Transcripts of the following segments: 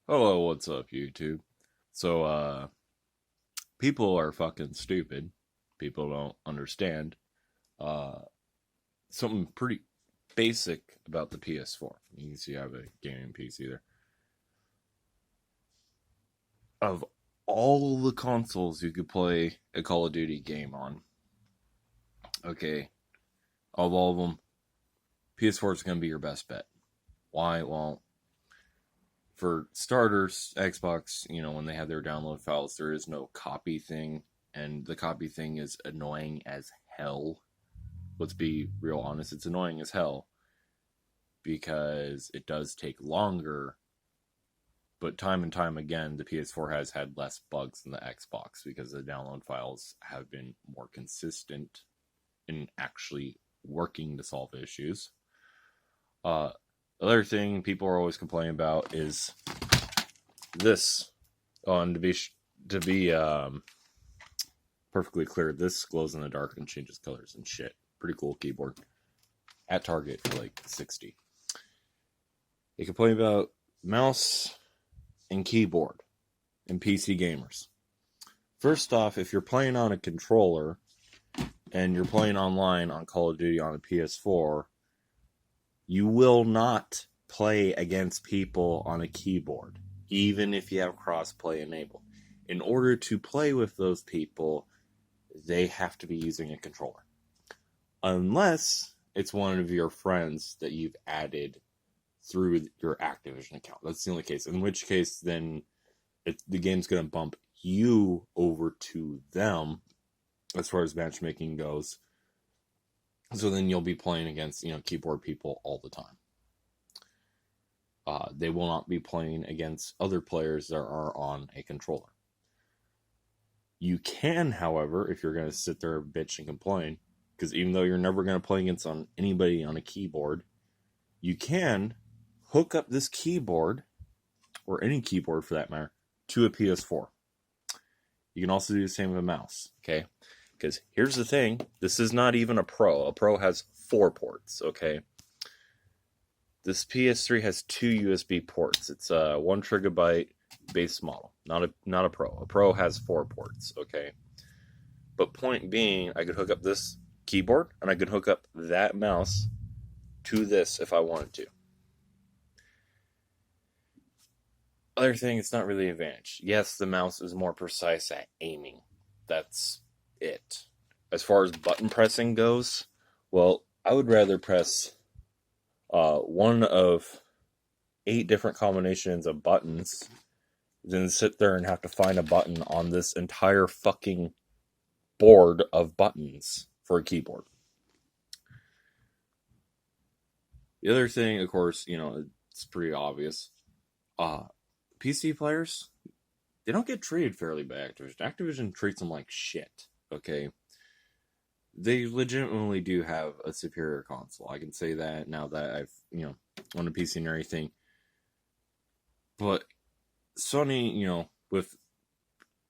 Hello, what's up, YouTube? People are fucking stupid. People don't understand uh, something pretty basic about the PS4. You can see I have a gaming PC there. Of all the consoles you could play a Call of Duty game on, okay, of all of them, PS4 is going to be your best bet. Why? Well, for starters, Xbox, when they have their download files, there is no copy thing, and the copy thing is annoying as hell. Let's be real honest, it's annoying as hell because it does take longer, but time and time again, the PS4 has had less bugs than the Xbox because the download files have been more consistent in actually working to solve issues. The other thing people are always complaining about is this. And to be perfectly clear, this glows in the dark and changes colors and shit. Pretty cool keyboard. At Target for like 60. They complain about mouse and keyboard and PC gamers. First off, if you're playing on a controller and you're playing online on Call of Duty on a PS4, you will not play against people on a keyboard, even if you have crossplay enabled. In order to play with those people, they have to be using a controller. Unless it's one of your friends that you've added through your Activision account. That's the only case. In which case, then the game's going to bump you over to them as far as matchmaking goes. So then you'll be playing against, keyboard people all the time. They will not be playing against other players that are on a controller. You can, however, if you're going to sit there and bitch and complain, because even though you're never going to play against anybody on a keyboard, you can hook up this keyboard, or any keyboard for that matter, to a PS4. You can also do the same with a mouse, okay? Because here's the thing, this is not even a Pro. A Pro has 4 ports, okay? This PS3 has 2 USB ports. It's a 1 gigabyte base model, not a Pro. A Pro has 4 ports, okay? But point being, I could hook up this keyboard, and I could hook up that mouse to this if I wanted to. Other thing, it's not really an advantage. Yes, the mouse is more precise at aiming. That's it. As far as button pressing goes, well, I would rather press one of 8 different combinations of buttons than sit there and have to find a button on this entire fucking board of buttons for a keyboard. The other thing, of course, it's pretty obvious. PC players, they don't get treated fairly by Activision. Activision treats them like shit, okay? They legitimately do have a superior console. I can say that now that I've, on a PC and everything. But Sony, with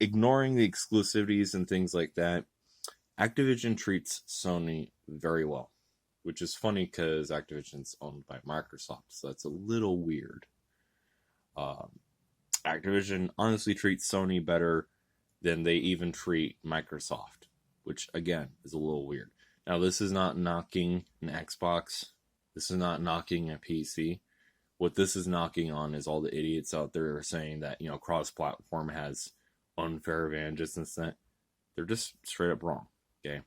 ignoring the exclusivities and things like that, Activision treats Sony very well. Which is funny because Activision's owned by Microsoft, so that's a little weird. Activision honestly treats Sony better than they even treat Microsoft, which again is a little weird. Now, this is not knocking an Xbox. This is not knocking a PC. What this is knocking on is all the idiots out there saying that, cross-platform has unfair advantages and that. They're just straight up wrong, okay?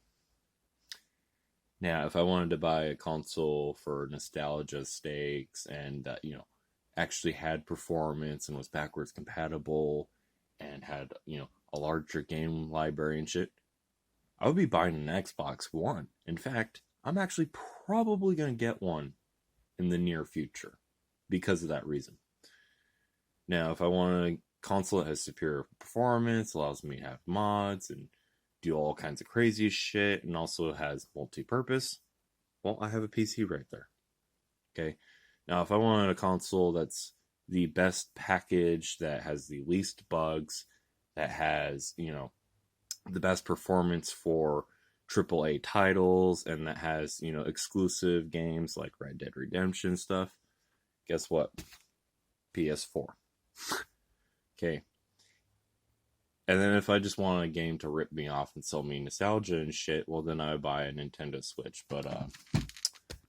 Now, if I wanted to buy a console for nostalgia stakes and that, actually had performance and was backwards compatible and had, a larger game library and shit, I would be buying an Xbox One. In fact, I'm actually probably going to get one in the near future because of that reason. Now, if I want a console that has superior performance, allows me to have mods and do all kinds of crazy shit, and also has multi-purpose, well, I have a PC right there. Okay? Now, if I wanted a console that's the best package, that has the least bugs, that has, the best performance for AAA titles, and that has, exclusive games like Red Dead Redemption stuff, guess what? PS4. Okay. And then if I just want a game to rip me off and sell me nostalgia and shit, well, then I would buy a Nintendo Switch. But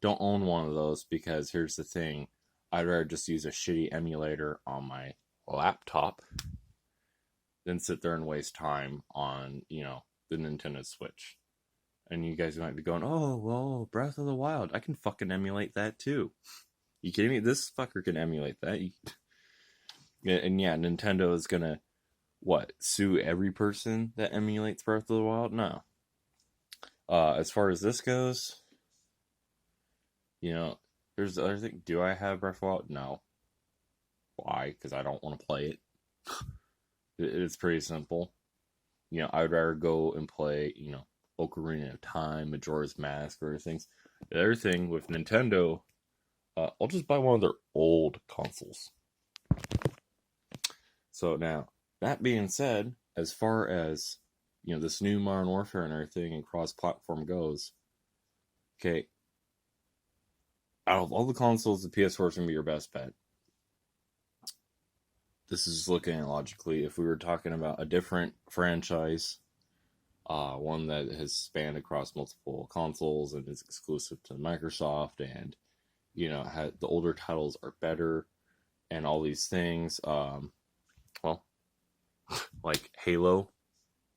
don't own one of those, because here's the thing. I'd rather just use a shitty emulator on my laptop than sit there and waste time on, the Nintendo Switch. And you guys might be going, oh, well, Breath of the Wild, I can fucking emulate that too. You kidding me? This fucker can emulate that. And yeah, Nintendo is gonna, sue every person that emulates Breath of the Wild? No. As far as this goes, there's the other thing. Do I have Breath of the Wild? No. Why? Because I don't want to play it. It's pretty simple. I would rather go and play, Ocarina of Time, Majora's Mask, or other things. The other thing with Nintendo, I'll just buy one of their old consoles. So now, that being said, as far as, this new Modern Warfare and everything and cross-platform goes, okay, out of all the consoles, the PS4 is going to be your best bet. This is looking at it logically. If we were talking about a different franchise, one that has spanned across multiple consoles and is exclusive to Microsoft, and the older titles are better, and all these things, well, like Halo,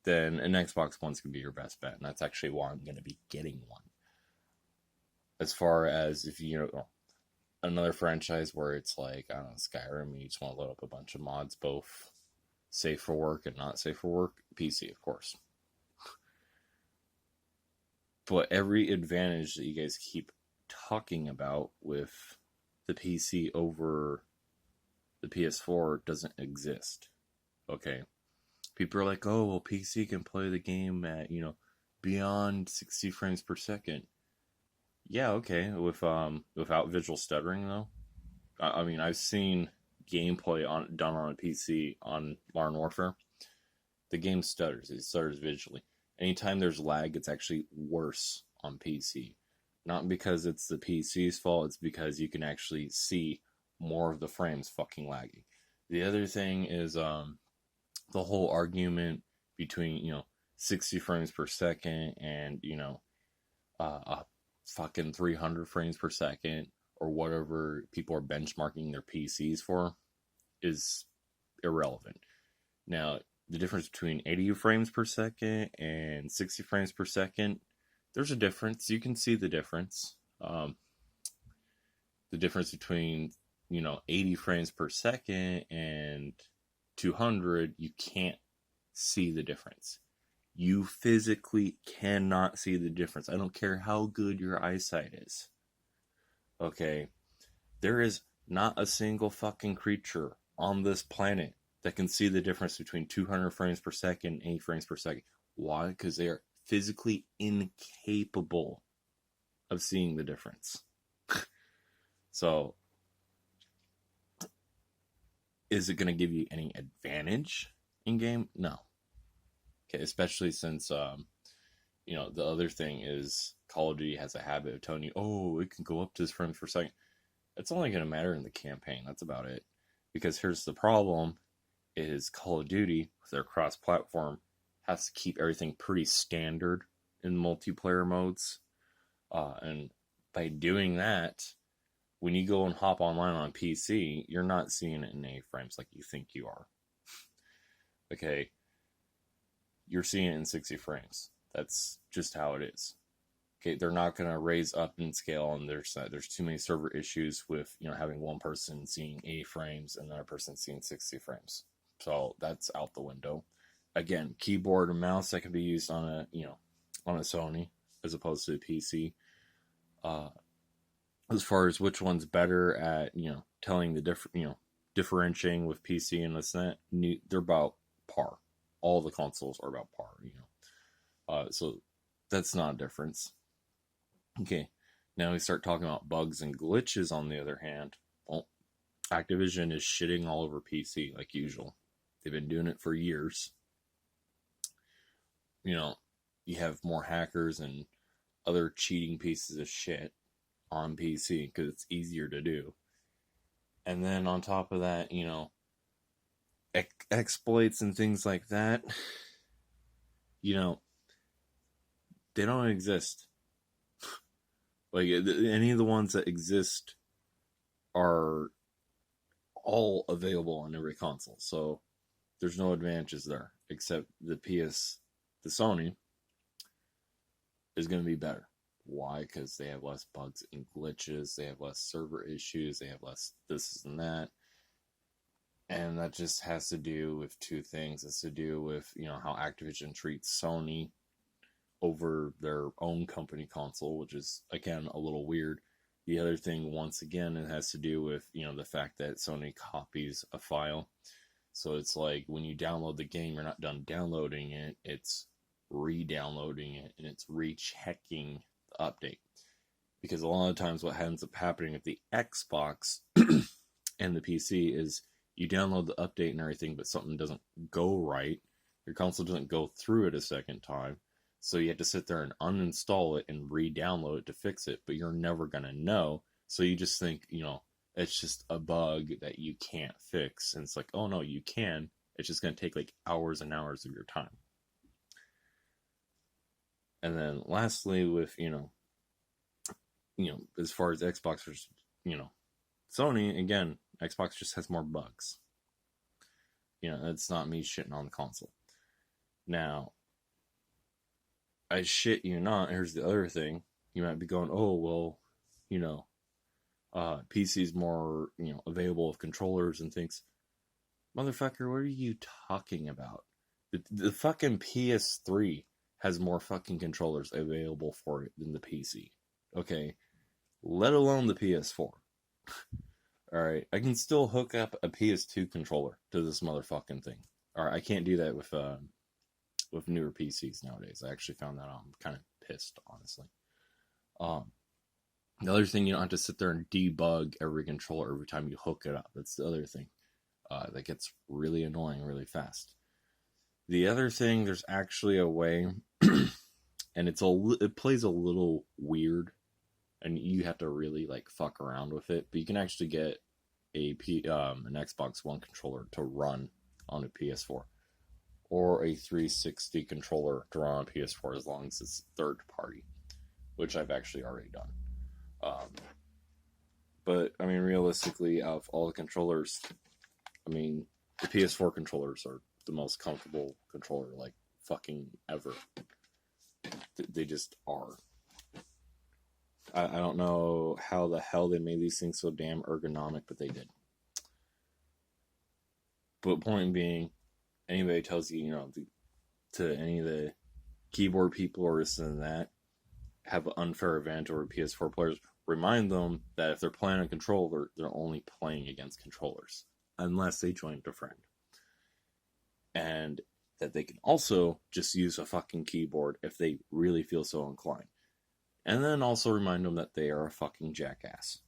then an Xbox One's gonna be your best bet, and that's actually why I'm gonna be getting one. As far as if another franchise where it's like, I don't know, Skyrim, you just want to load up a bunch of mods, both safe for work and not safe for work, PC, of course. But every advantage that you guys keep talking about with the PC over the PS4 doesn't exist. Okay. People are like, oh, well, PC can play the game at, beyond 60 frames per second. Yeah, okay. Without visual stuttering, though. I mean, I've seen gameplay done on a PC on Modern Warfare. The game stutters. It stutters visually. Anytime there's lag, it's actually worse on PC. Not because it's the PC's fault, it's because you can actually see more of the frames fucking lagging. The other thing is the whole argument between, 60 frames per second and, fucking 300 frames per second, or whatever people are benchmarking their PCs for, is irrelevant. Now, the difference between 80 frames per second and 60 frames per second, there's a difference. You can see the difference. The difference between, 80 frames per second and 200, you can't see the difference. You physically cannot see the difference. I don't care how good your eyesight is. Okay? There is not a single fucking creature on this planet that can see the difference between 200 frames per second and 80 frames per second. Why? Because they are physically incapable of seeing the difference. So, is it going to give you any advantage in game? No. Okay, especially since, the other thing is Call of Duty has a habit of telling you, oh, it can go up to this frames per second. It's only going to matter in the campaign. That's about it. Because here's the problem, is Call of Duty, with their cross-platform, has to keep everything pretty standard in multiplayer modes. And by doing that, when you go and hop online on PC, you're not seeing it in 80 frames like you think you are. Okay? You're seeing it in 60 frames. That's just how it is. Okay, they're not going to raise up in scale, and there's too many server issues with, having one person seeing 80 frames and another person seeing 60 frames. So that's out the window. Again, keyboard and mouse that can be used on a Sony as opposed to a PC. As far as which one's better at, telling the differentiating with PC and this and that, they're about par. All the consoles are about par, so that's not a difference. Okay, now we start talking about bugs and glitches. On the other hand, well, Activision is shitting all over PC like usual. They've been doing it for years. You have more hackers and other cheating pieces of shit on PC because it's easier to do. And then on top of that, exploits and things like that, you know, they don't exist. Like, any of the ones that exist are all available on every console. So there's no advantages there, except the Sony is going to be better. Why? Because they have less bugs and glitches, they have less server issues, they have less this and that. And that just has to do with two things. It's to do with, how Activision treats Sony over their own company console, which is, again, a little weird. The other thing, once again, it has to do with, the fact that Sony copies a file. So it's like when you download the game, you're not done downloading it, it's re-downloading it, and it's rechecking the update. Because a lot of times what ends up happening with the Xbox and the PC is you download the update and everything, but something doesn't go right. Your console doesn't go through it a second time. So you have to sit there and uninstall it and re-download it to fix it, but you're never going to know. So you just think, it's just a bug that you can't fix. And it's like, oh no, you can. It's just going to take like hours and hours of your time. And then lastly, with, as far as Xbox versus, Sony, again, Xbox just has more bugs. It's not me shitting on the console. Now, I shit you not, here's the other thing. You might be going, oh, well, PC's more, available of controllers and things. Motherfucker, what are you talking about? The fucking PS3 has more fucking controllers available for it than the PC. Okay? Let alone the PS4. Alright, I can still hook up a PS2 controller to this motherfucking thing. Alright, I can't do that with newer PCs nowadays. I actually found that out. I'm kind of pissed, honestly. The other thing, you don't have to sit there and debug every controller every time you hook it up. That's the other thing. That gets really annoying really fast. The other thing, there's actually a way, and it plays a little weird, and you have to really like fuck around with it. But you can actually get an Xbox One controller to run on a PS4, or a 360 controller to run on a PS4 as long as it's third party, which I've actually already done. But I mean, realistically, out of all the controllers, the PS4 controllers are the most comfortable controller like fucking ever. They just are. I don't know how the hell they made these things so damn ergonomic, but they did. But point being, anybody tells you, to any of the keyboard people or this and that have an unfair advantage over PS4 players, remind them that if they're playing a controller, they're only playing against controllers, unless they join a friend. And that they can also just use a fucking keyboard if they really feel so inclined. And then also remind them that they are a fucking jackass.